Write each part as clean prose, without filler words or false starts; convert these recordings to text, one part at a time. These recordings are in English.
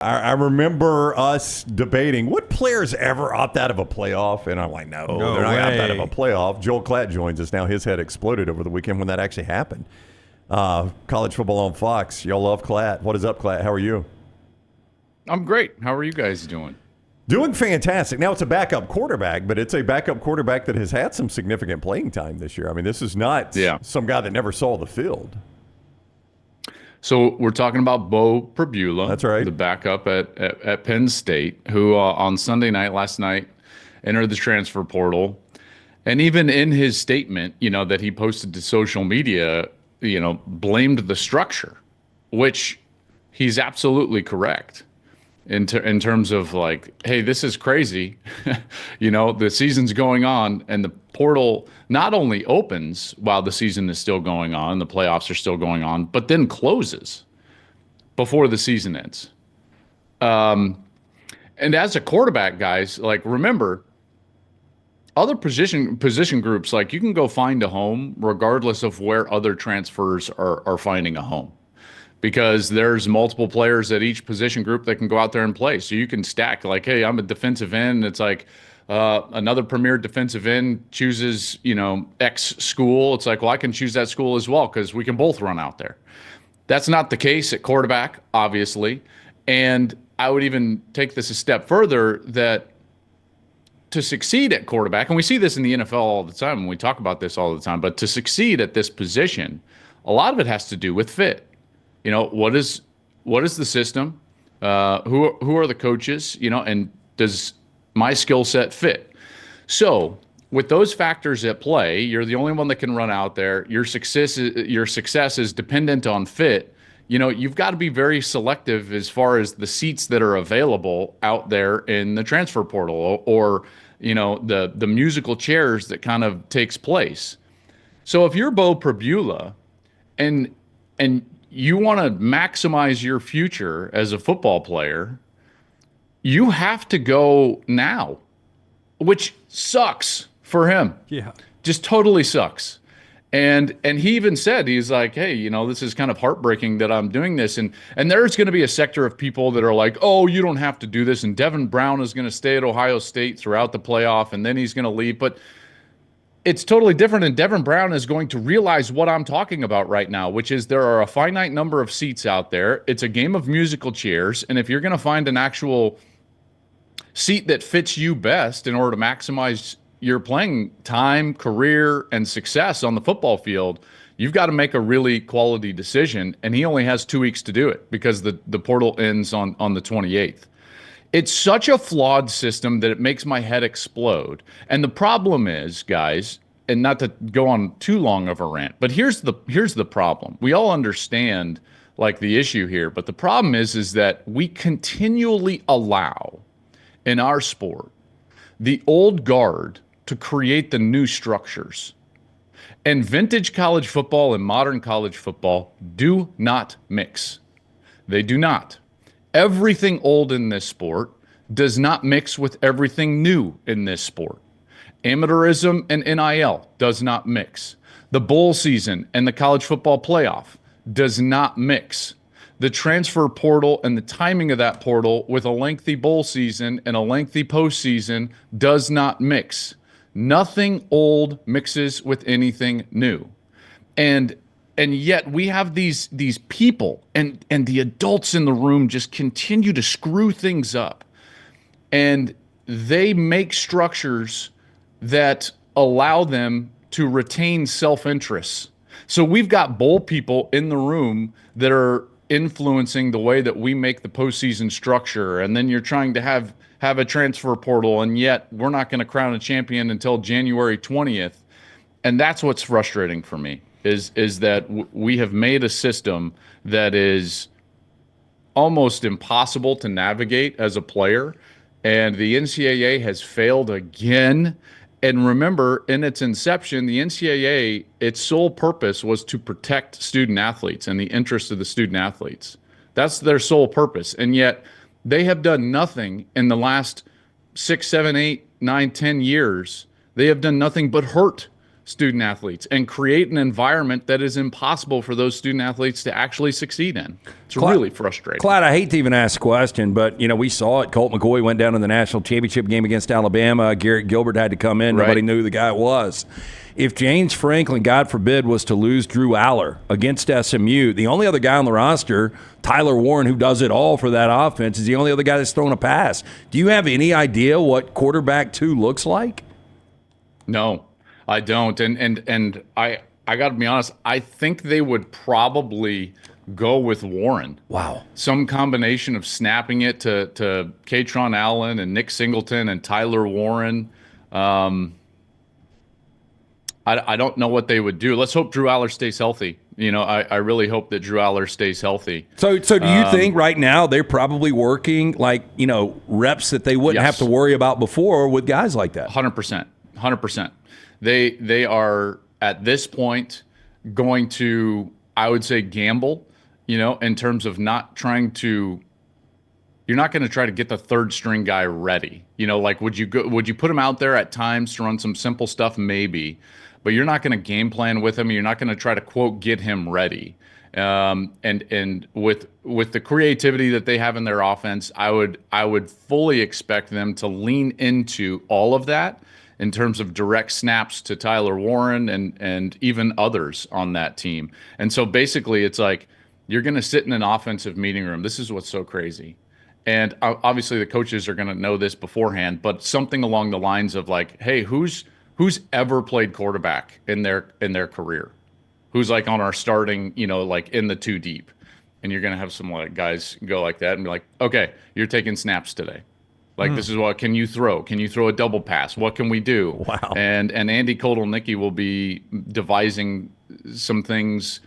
I remember us debating what players ever opt out of a playoff, and I'm like, no they're not opt out of a playoff. Joel Klatt joins us now. His head exploded over the weekend when that actually happened. College football on Fox. Y'all love Klatt. What is up, Klatt? How are you? I'm great. How are you guys doing? Doing fantastic. Now, it's a backup quarterback, but it's a backup quarterback that has had some significant playing time this year. I mean, this is not some guy that never saw the field. So we're talking about Bo Pribula. That's right. The backup at Penn State, who on Sunday night, last night, entered the transfer portal. And even in his statement, that he posted to social media, blamed the structure, which he's absolutely correct. In terms of like, hey, this is crazy. The season's going on and the portal not only opens while the season is still going on, the playoffs are still going on, but then closes before the season ends. And as a quarterback, guys, like, remember, other position groups, like, you can go find a home regardless of where other transfers are finding a home. Because there's multiple players at each position group that can go out there and play. So you can stack, like, hey, I'm a defensive end. It's like another premier defensive end chooses, X school. It's like, well, I can choose that school as well because we can both run out there. That's not the case at quarterback, obviously. And I would even take this a step further, that to succeed at quarterback, and we see this in the NFL all the time, and we talk about this all the time, but to succeed at this position, a lot of it has to do with fit. What is the system? Who are the coaches? And does my skill set fit? So with those factors at play, you're the only one that can run out there. Your success is dependent on fit. You've got to be very selective as far as the seats that are available out there in the transfer portal, or the musical chairs that kind of takes place. So if you're Bo Pribula and you want to maximize your future as a football player, you have to go now, which sucks for him. Yeah. Just totally sucks. And he even said, he's like, hey, this is kind of heartbreaking that I'm doing this. And there's going to be a sector of people that are like, oh, you don't have to do this. And Devin Brown is going to stay at Ohio State throughout the playoff, and then he's going to leave. But it's totally different, and Devin Brown is going to realize what I'm talking about right now, which is there are a finite number of seats out there. It's a game of musical chairs, and if you're going to find an actual seat that fits you best in order to maximize your playing time, career, and success on the football field, you've got to make a really quality decision, and he only has 2 weeks to do it because the portal ends on the 28th. It's such a flawed system that it makes my head explode. And the problem is, guys, and not to go on too long of a rant, but here's the problem. We all understand, like, the issue here, but the problem is that we continually allow in our sport the old guard to create the new structures. And vintage college football and modern college football do not mix. They do not. Everything old in this sport does not mix with everything new in this sport. Amateurism and NIL does not mix. The bowl season and the college football playoff does not mix. The transfer portal and the timing of that portal with a lengthy bowl season and a lengthy postseason does not mix. Nothing old mixes with anything new. And yet we have these people and the adults in the room just continue to screw things up. And they make structures that allow them to retain self-interest. So we've got bowl people in the room that are influencing the way that we make the postseason structure. And then you're trying to have a transfer portal, and yet we're not going to crown a champion until January 20th. And that's what's frustrating for me. Is that we have made a system that is almost impossible to navigate as a player, and the NCAA has failed again. And remember, in its inception, the NCAA, its sole purpose was to protect student athletes and the interests of the student athletes. That's their sole purpose. And yet they have done nothing in the last 6, 7, 8, 9, 10 years. They have done nothing but hurt student athletes and create an environment that is impossible for those student athletes to actually succeed in. It's really frustrating. Klatt, I hate to even ask a question, but we saw it. Colt McCoy went down in the national championship game against Alabama. Garrett Gilbert had to come in. Right. Nobody knew who the guy was. If James Franklin, God forbid, was to lose Drew Aller against SMU, the only other guy on the roster, Tyler Warren, who does it all for that offense, is the only other guy that's thrown a pass. Do you have any idea what quarterback 2 looks like? No, I don't. And I got to be honest, I think they would probably go with Warren. Wow. Some combination of snapping it to Katron Allen and Nick Singleton and Tyler Warren. I don't know what they would do. Let's hope Drew Aller stays healthy. I really hope that Drew Aller stays healthy. So do you think right now they're probably working reps that they wouldn't have to worry about before with guys like that? 100%. They are at this point going to, I would say, gamble, in terms of not trying to. You're not going to try to get the third string guy ready. Would you put him out there at times to run some simple stuff? Maybe, but you're not going to game plan with him. You're not going to try to quote get him ready. And with the creativity that they have in their offense, I would fully expect them to lean into all of that in terms of direct snaps to Tyler Warren and even others on that team. And so basically, it's like you're going to sit in an offensive meeting room. This is what's so crazy. And obviously the coaches are going to know this beforehand, but something along the lines of like, hey, who's ever played quarterback in their career? Who's on our starting, in the 2 deep? And you're going to have some guys go like that and be like, okay, you're taking snaps today. This is what, can you throw? Can you throw a double pass? What can we do? Wow. And Andy Kotelnicki will be devising some things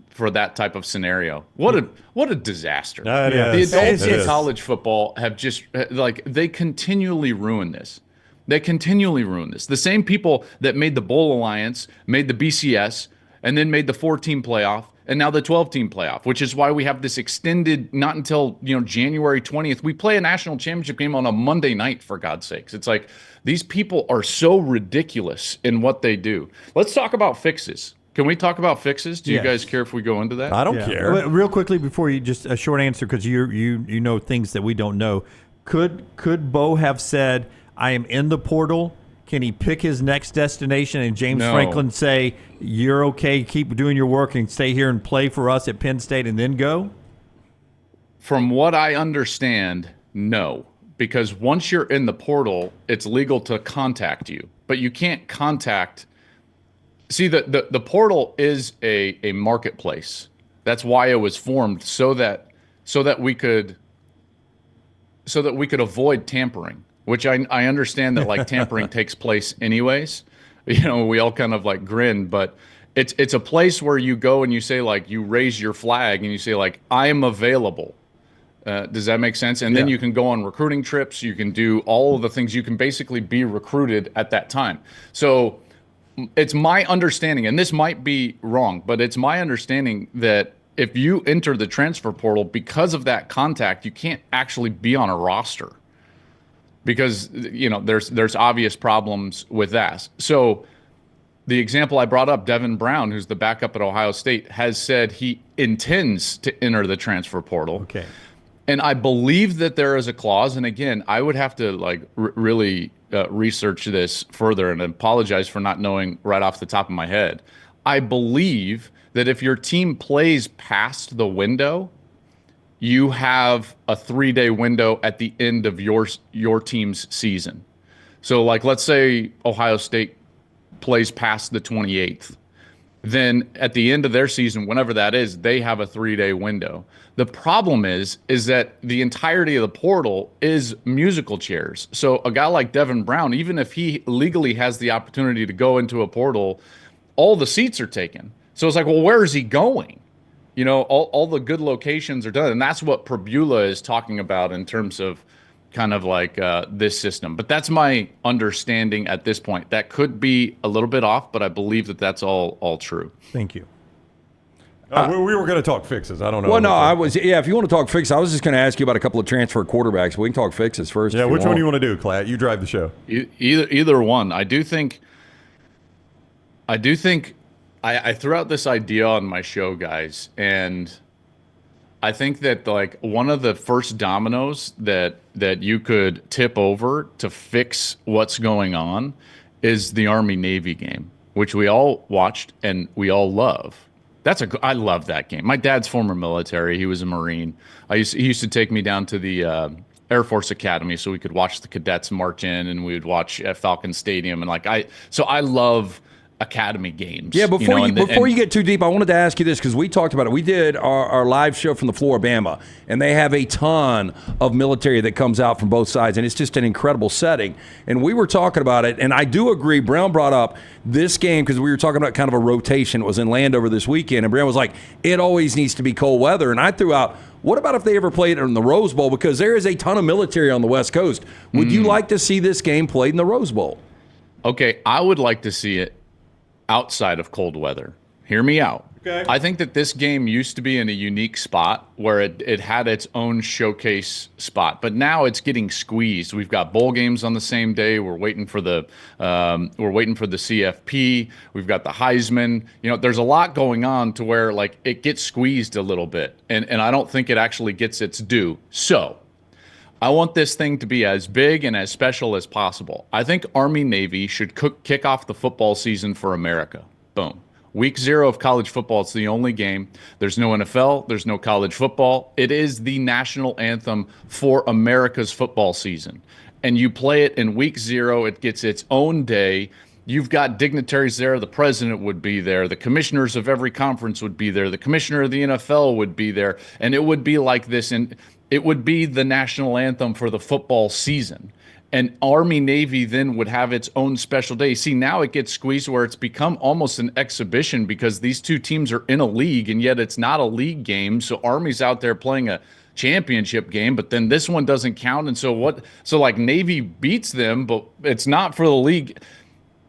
for that type of scenario. What a disaster. The adults in college football have just they continually ruin this. The same people that made the Bowl Alliance, made the BCS, and then made the 4-team playoff, and now the 12-team playoff, which is why we have this extended, not until January 20th. We play a national championship game on a Monday night, for God's sakes. It's like these people are so ridiculous in what they do. Let's talk about fixes. Can we talk about fixes? Do you guys care if we go into that? I don't care. Well, real quickly before you, just a short answer, because you know things that we don't know. Could Bo have said, I am in the portal? Can he pick his next destination and James Franklin say, you're okay, keep doing your work and stay here and play for us at Penn State and then go? From what I understand, no. Because once you're in the portal, it's legal to contact you. But you can't contact. See, the portal is a marketplace. That's why it was formed, so that we could avoid tampering. Which I understand that tampering takes place anyways. We all kind of grin, but it's a place where you go and you say you raise your flag and you say I am available. Does that make sense? And then you can go on recruiting trips. You can do all of the things. You can basically be recruited at that time. So it's my understanding, and this might be wrong, but it's my understanding that if you enter the transfer portal because of that contact, you can't actually be on a roster. Because there's obvious problems with that. So the example I brought up, Devin Brown, who's the backup at Ohio State, has said he intends to enter the transfer portal. Okay. And I believe that there is a clause. And again, I would have to really research this further and apologize for not knowing right off the top of my head. I believe that if your team plays past the window, you have a 3-day window at the end of your team's season. So let's say Ohio State plays past the 28th. Then at the end of their season, whenever that is, they have a 3-day window. The problem is that the entirety of the portal is musical chairs. So a guy like Devin Brown, even if he legally has the opportunity to go into a portal, all the seats are taken. So it's well, where is he going? All the good locations are done. And that's what Prabula is talking about in terms of kind of this system. But that's my understanding at this point. That could be a little bit off, but I believe that that's all true. Thank you. We were going to talk fixes. I don't know. Well, no, I was. Yeah, if you want to talk fixes, I was just going to ask you about a couple of transfer quarterbacks. We can talk fixes first. Yeah, which one do you want to do, Klatt? You drive the show. Either one. I do think I do think I threw out this idea on my show, guys, and I think that like one of the first dominoes that you could tip over to fix what's going on is the Army Navy game, which we all watched and we all love. I love that game. My dad's former military; he was a Marine. He used to take me down to the Air Force Academy so we could watch the cadets march in, and we would watch at Falcon Stadium. And I love Academy games. Yeah, before you get too deep, I wanted to ask you this because we talked about it. We did our live show from the floor of Bama, and they have a ton of military that comes out from both sides, and it's just an incredible setting. And we were talking about it, and I do agree. Brown brought up this game because we were talking about kind of a rotation. It was in Landover this weekend, and Brown was like, it always needs to be cold weather. And I threw out, what about if they ever played it in the Rose Bowl? Because there is a ton of military on the West Coast. Would you like to see this game played in the Rose Bowl? Okay, I would like to see it outside of cold weather. Hear me out. Okay. I think that this game used to be in a unique spot where it had its own showcase spot, but now it's getting squeezed. We've got bowl games on the same day. We're waiting for the CFP. We've got the Heisman. There's a lot going on to where like it gets squeezed a little bit, and I don't think it actually gets its due. So I want this thing to be as big and as special as possible. I think Army Navy should kick off the football season for America. Boom. Week 0 of college football, it's the only game. There's no NFL. There's no college football. It is the national anthem for America's football season. And you play it in week 0. It gets its own day. You've got dignitaries there. The president would be there. The commissioners of every conference would be there. The commissioner of the NFL would be there. And it would be like this. And it would be the national anthem for the football season. And Army Navy then would have its own special day. See, now it gets squeezed where it's become almost an exhibition because these two teams are in a league, and yet it's not a league game. So Army's out there playing a championship game, but then this one doesn't count. And so like Navy beats them, but it's not for the league.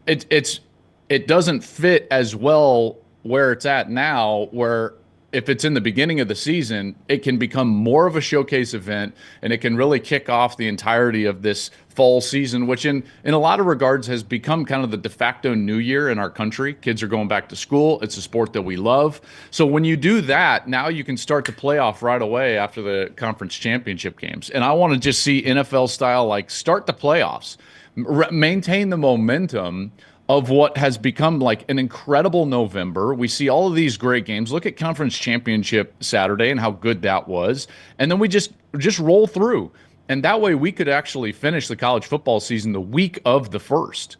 It doesn't fit as well where it's at now, where if it's in the beginning of the season, it can become more of a showcase event, and it can really kick off the entirety of this fall season, which in a lot of regards has become kind of the de facto new year in our country. Kids are going back to school. It's a sport that we love. So when you do that, now you can start the playoff right away after the conference championship games. And I want to just see NFL style, like start the playoffs, maintain the momentum of what has become like an incredible November. We see all of these great games. Look at Conference Championship Saturday and how good that was. And then we just roll through. And that way we could actually finish the college football season the week of the 1st.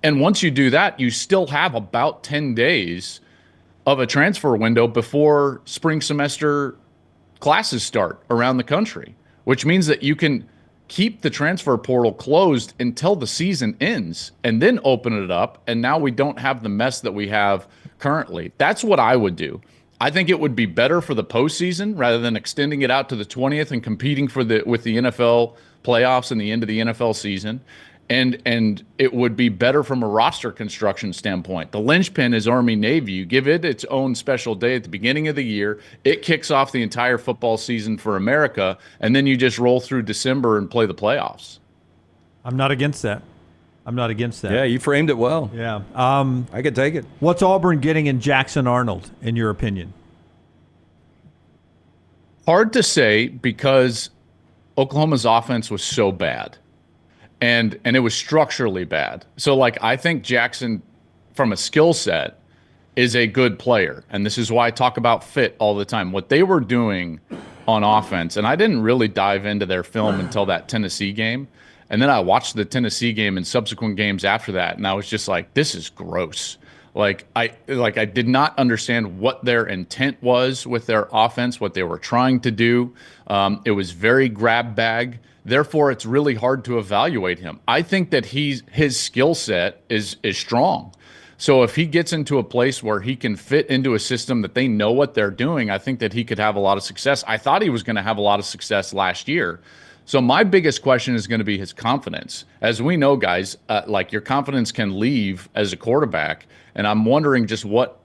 And once you do that, you still have about 10 days of a transfer window before spring semester classes start around the country, which means that you can keep the transfer portal closed until the season ends and then open it up. And now we don't have the mess that we have currently. That's what I would do. I think it would be better for the postseason rather than extending it out to the 20th and competing with the NFL playoffs and the end of the NFL season. And it would be better from a roster construction standpoint. The linchpin is Army Navy. You give it its own special day at the beginning of the year. It kicks off the entire football season for America, and then you just roll through December and play the playoffs. I'm not against that. Yeah, you framed it well. Yeah. I could take it. What's Auburn getting in Jackson Arnold, in your opinion? Hard to say because Oklahoma's offense was so bad. And it was structurally bad. So, like, I think Jackson, from a skill set, is a good player. And this is why I talk about fit all the time. What they were doing on offense, and I didn't really dive into their film until that Tennessee game. And then I watched the Tennessee game and subsequent games after that, and I was just like, this is gross. I did not understand what their intent was with their offense, what they were trying to do. It was very grab bag. Therefore, it's really hard to evaluate him. I think that his skill set is strong. So if he gets into a place where he can fit into a system that they know what they're doing, I think that he could have a lot of success. I thought he was going to have a lot of success last year. So my biggest question is going to be his confidence. As we know, guys, your confidence can leave as a quarterback. And I'm wondering just what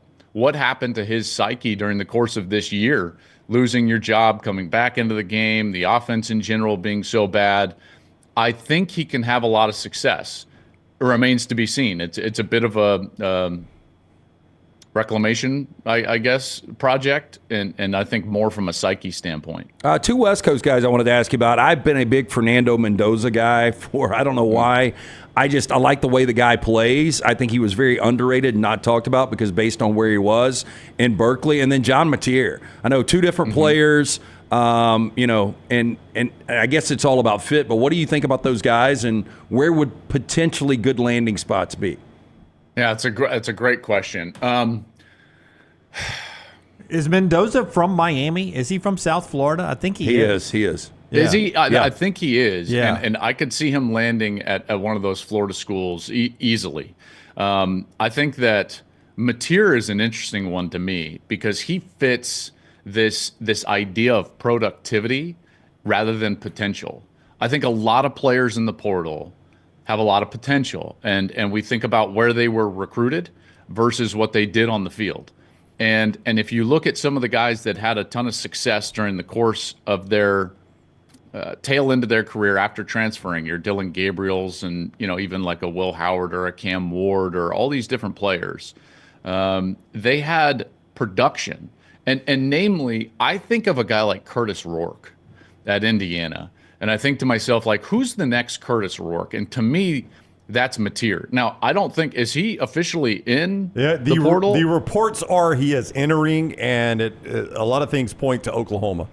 happened to his psyche during the course of this year. Losing your job, coming back into the game, the offense in general being so bad. I think he can have a lot of success. remains to be seen. It's a bit of a reclamation, I guess, project, and I think more from a psyche standpoint. Two West Coast guys I wanted to ask you about. I've been a big Fernando Mendoza guy for I don't know why. I like the way the guy plays. I think he was very underrated and not talked about because based on where he was in Berkeley. And then John Mateer. I know two different players, and I guess it's all about fit. But what do you think about those guys, and where would potentially good landing spots be? Yeah, it's a great question. Is Mendoza from Miami? Is he from South Florida? I think he is. He is. Yeah. Is he? Yeah. I think he is. Yeah. And I could see him landing at one of those Florida schools easily. I think that Mateer is an interesting one to me because he fits this idea of productivity rather than potential. I think a lot of players in the portal have a lot of potential, and we think about where they were recruited versus what they did on the field. And if you look at some of the guys that had a ton of success during the course of their tail end of their career after transferring, your Dylan Gabriels and even like a Will Howard or a Cam Ward or all these different players, they had production. And namely, I think of a guy like Curtis Rourke at Indiana, and I think to myself, like, who's the next Curtis Rourke? And to me, that's Mateer. Now, I don't think, is he officially in the portal? The reports are he is entering, and a lot of things point to Oklahoma.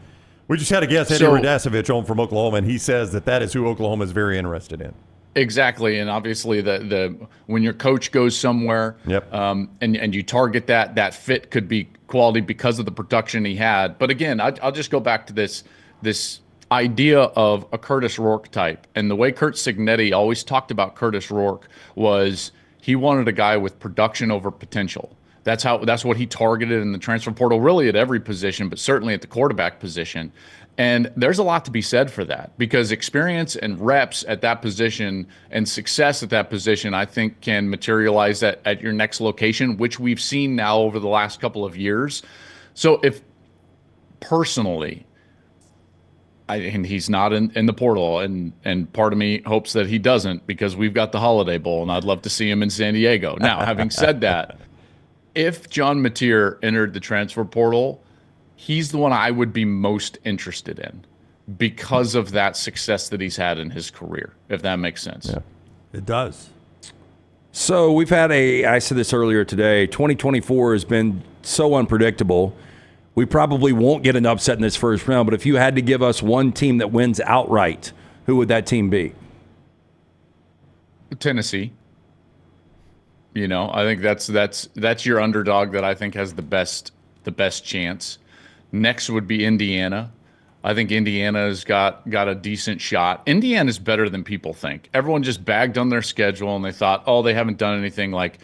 We just had a guest, Eddie Radasevich, on from Oklahoma, and he says that is who Oklahoma is very interested in. Exactly, and obviously the when your coach goes somewhere, yep. And you target that fit could be quality because of the production he had. But again, I'll just go back to this idea of a Curtis Rourke type, and the way Curt Cignetti always talked about Curtis Rourke was he wanted a guy with production over potential. That's what he targeted in the transfer portal, really at every position, but certainly at the quarterback position. And there's a lot to be said for that because experience and reps at that position and success at that position, I think, can materialize at your next location, which we've seen now over the last couple of years. So if personally, and he's not in the portal, and part of me hopes that he doesn't because we've got the Holiday Bowl, and I'd love to see him in San Diego. Now, having said that, if John Mateer entered the transfer portal, he's the one I would be most interested in because of that success that he's had in his career, if that makes sense. Yeah. It does. So we've had I said this earlier today, 2024 has been so unpredictable. We probably won't get an upset in this first round, but if you had to give us one team that wins outright, who would that team be? Tennessee. I think that's your underdog that I think has the best chance. Next would be Indiana. I think Indiana's got a decent shot. Indiana's better than people think. Everyone just bagged on their schedule and they thought, oh, they haven't done anything. Like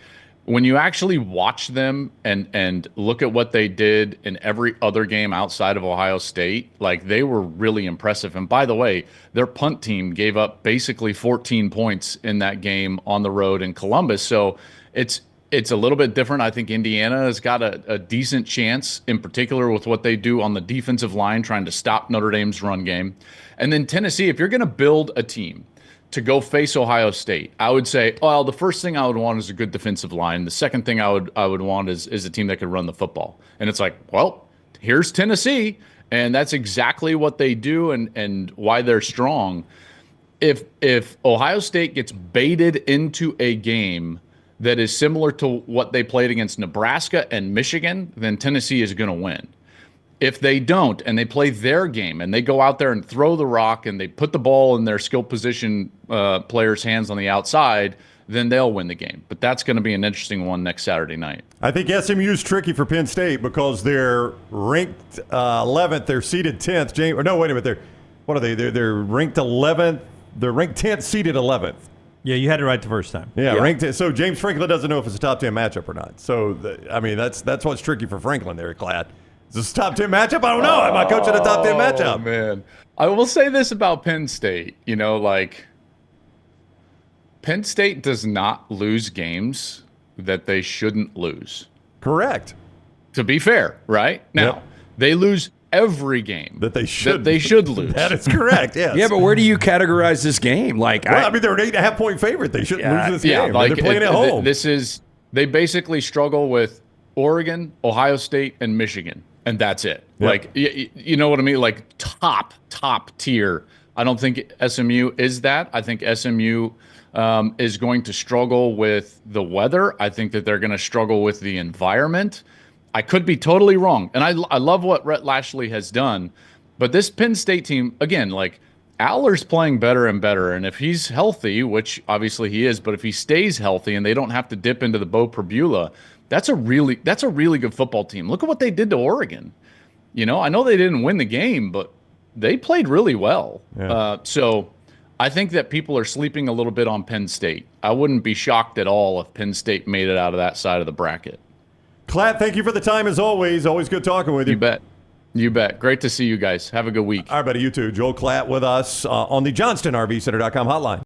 when you actually watch them and look at what they did in every other game outside of Ohio State, like they were really impressive. And by the way, their punt team gave up basically 14 points in that game on the road in Columbus. So it's a little bit different. I think Indiana has got a decent chance, in particular with what they do on the defensive line, trying to stop Notre Dame's run game. And then Tennessee, if you're going to build a team to go face Ohio State, I would say, well, the first thing I would want is a good defensive line. The second thing I would want is a team that could run the football. And it's like, well, here's Tennessee, and that's exactly what they do and why they're strong. If Ohio State gets baited into a game that is similar to what they played against Nebraska and Michigan, then Tennessee is going to win. If they don't, and they play their game, and they go out there and throw the rock, and they put the ball in their skill position players' hands on the outside, then they'll win the game. But that's going to be an interesting one next Saturday night. I think SMU is tricky for Penn State because they're ranked 11th. They're seeded 10th. No, wait a minute. What are they? They're ranked 11th. They're ranked 10th, seeded 11th. Yeah, you had it right the first time. Yeah, ranked. So James Franklin doesn't know if it's a top 10 matchup or not. So that's what's tricky for Franklin there, Klatt. Is this a top 10 matchup? I don't know. Am I coaching a top 10 matchup? Oh man, I will say this about Penn State. Like Penn State does not lose games that they shouldn't lose. Correct. To be fair, right? Now, they lose every game that they should lose. That is correct. Yes. Yeah, but where do you categorize this game? Like, well, I mean, they're an 8.5-point favorite. They shouldn't lose this game. Like, they're playing at home. They basically struggle with Oregon, Ohio State, and Michigan, and that's it. Yep. Like, you know what I mean? Like top tier. I don't think SMU is that. I think SMU is going to struggle with the weather. I think that they're going to struggle with the environment. I could be totally wrong. And I love what Rhett Lashley has done. But this Penn State team, again, like Aller's playing better and better. And if he's healthy, which obviously he is, but if he stays healthy and they don't have to dip into the Bo Perbula, that's a really good football team. Look at what they did to Oregon. You know, I know they didn't win the game, but they played really well. Yeah. So I think that people are sleeping a little bit on Penn State. I wouldn't be shocked at all if Penn State made it out of that side of the bracket. Klatt, thank you for the time as always. Always good talking with you. You bet. Great to see you guys. Have a good week. All right, buddy. You too. Joel Klatt with us on the JohnstonRVCenter.com hotline.